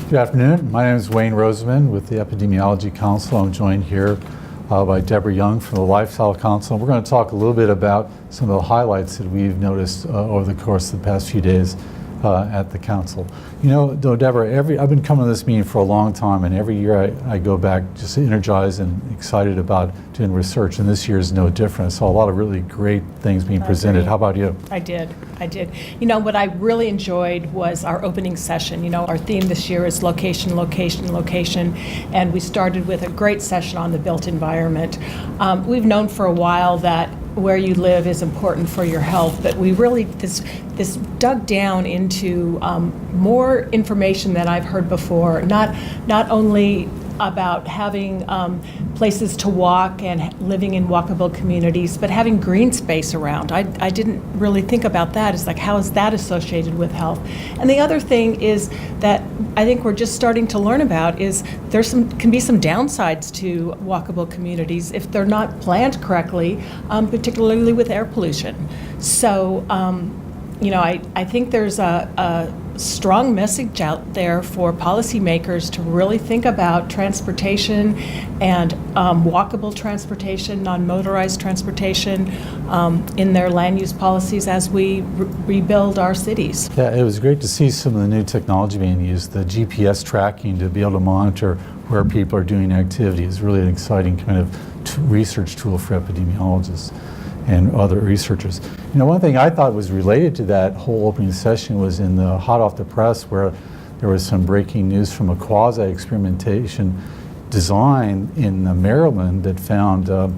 Good afternoon. My name is Wayne Roseman with the Epidemiology Council. I'm joined here by Deborah Young from the Lifestyle Council. We're going to talk a little bit about some of the highlights that we've noticed over the course of the past few days at the council. You know, though, Deborah, I've been coming to this meeting for a long time, and every year I go back just energized and excited about doing research, and this year is no different. I saw a lot of really great things being presented. How about you? I did. You know, what I really enjoyed was our opening session. You know, our theme this year is location, location, location, and we started with a great session on the built environment. We've known for a while that where you live is important for your health, but we really, this dug down into more information than I've heard before, not only about having places to walk and living in walkable communities, but having green space around. I didn't really think about that. It's like, how is that associated with health? And the other thing is that I think we're just starting to learn about is can be some downsides to walkable communities if they're not planned correctly, particularly with air pollution. So, you know, I think there's a strong message out there for policymakers to really think about transportation and walkable transportation, non-motorized transportation in their land use policies as we rebuild our cities. Yeah, it was great to see some of the new technology being used. The GPS tracking to be able to monitor where people are doing activity is really an exciting kind of research tool for epidemiologists and other researchers. You know, one thing I thought was related to that whole opening session was in the hot off the press where there was some breaking news from a quasi-experimentation design in Maryland that found that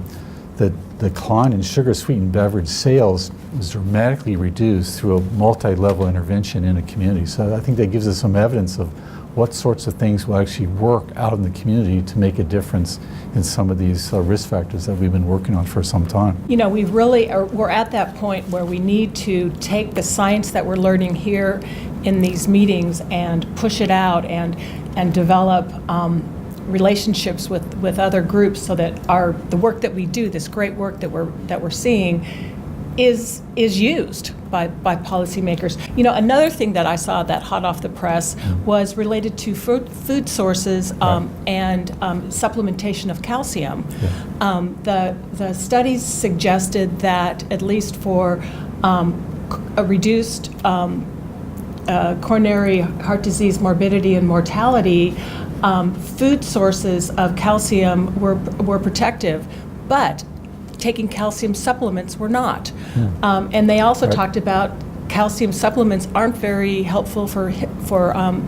the decline in sugar-sweetened beverage sales was dramatically reduced through a multi-level intervention in a community. So I think that gives us some evidence of what sorts of things will actually work out in the community to make a difference in some of these risk factors that we've been working on for some time. You know, we're at that point where we need to take the science that we're learning here in these meetings and push it out and develop relationships with other groups so that the work that we do, this great work that we're seeing, is used by policymakers. You know, another thing that I saw that hot off the press was related to food sources and supplementation of calcium. Yeah. The studies suggested that at least for a reduced coronary heart disease morbidity and mortality, food sources of calcium were protective, but taking calcium supplements were not. And they also talked about calcium supplements aren't very helpful for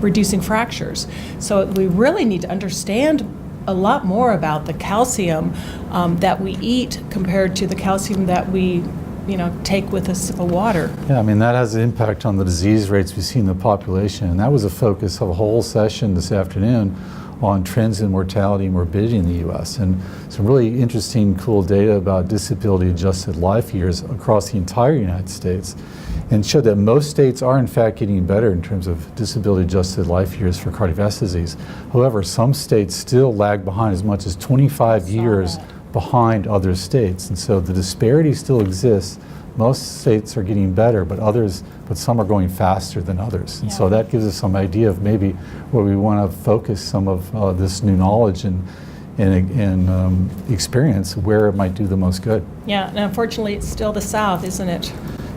reducing fractures. So we really need to understand a lot more about the calcium that we eat compared to the calcium that we take with a sip of water. Yeah, I mean, that has an impact on the disease rates we see in the population, and that was a focus of a whole session this afternoon on trends in mortality and morbidity in the U.S. and some really interesting, cool data about disability-adjusted life years across the entire United States, and showed that most states are in fact getting better in terms of disability-adjusted life years for cardiovascular disease. However, some states still lag behind as much as 25 years behind other states, and so the disparity still exists. Most states are getting better, but some are going faster than others. And so that gives us some idea of maybe where we want to focus some of this new knowledge and experience, where it might do the most good. Yeah, and unfortunately it's still the South, isn't it?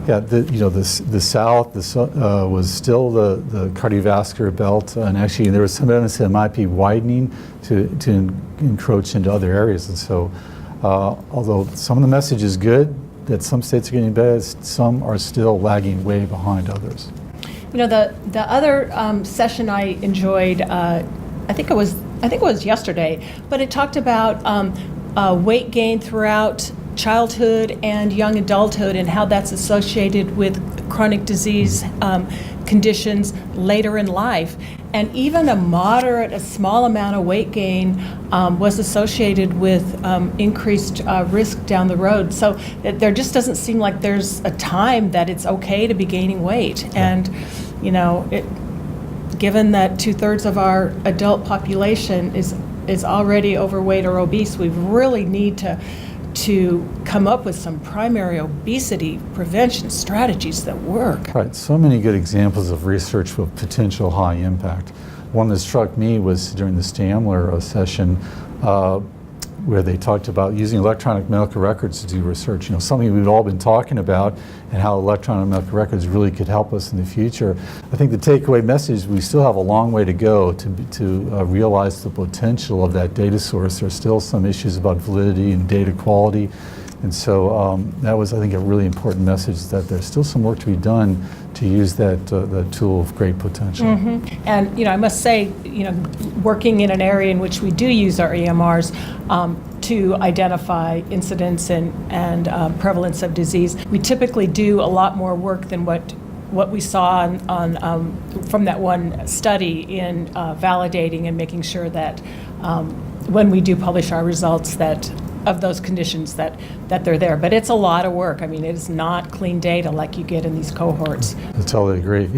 Yeah, the South was still the cardiovascular belt, and actually there was some evidence that it might be widening to encroach into other areas. And so although some of the message is good, that some states are getting better, some are still lagging way behind others. You know, the other session I enjoyed, I think it was yesterday, but it talked about weight gain throughout childhood and young adulthood and how that's associated with chronic disease conditions later in life. And even a small amount of weight gain was associated with increased risk down the road. So there just doesn't seem like there's a time that it's okay to be gaining weight. And, you know, given that 2/3 of our adult population is already overweight or obese, we really need to come up with some primary obesity prevention strategies that work. Right, so many good examples of research with potential high impact. one that struck me was during the Stamler session, where they talked about using electronic medical records to do research. Something we've all been talking about, and how electronic medical records really could help us in the future. I think the takeaway message is we still have a long way to go to realize the potential of that data source. There's still some issues about validity and data quality. And so that was, I think, a really important message, that there's still some work to be done to use that tool of great potential. And I must say, working in an area in which we do use our EMRs to identify incidence and prevalence of disease, we typically do a lot more work than what we saw from that one study in validating and making sure that when we do publish our results that of those conditions that they're there. But it's a lot of work. I mean, it is not clean data like you get in these cohorts. I totally agree.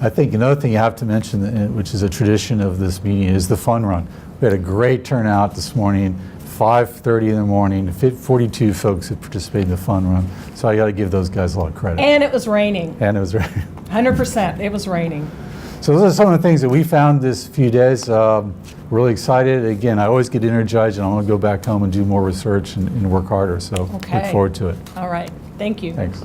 I think another thing you have to mention, which is a tradition of this meeting, is the fun run. We had a great turnout this morning, 5:30 in the morning, 42 folks that participated in the fun run. So I got to give those guys a lot of credit. And it was raining. 100%. It was raining. So those are some of the things that we found this few days. Really excited. Again, I always get energized, and I want to go back home and do more research and work harder. So Okay. look forward to it. All right. Thank you. Thanks.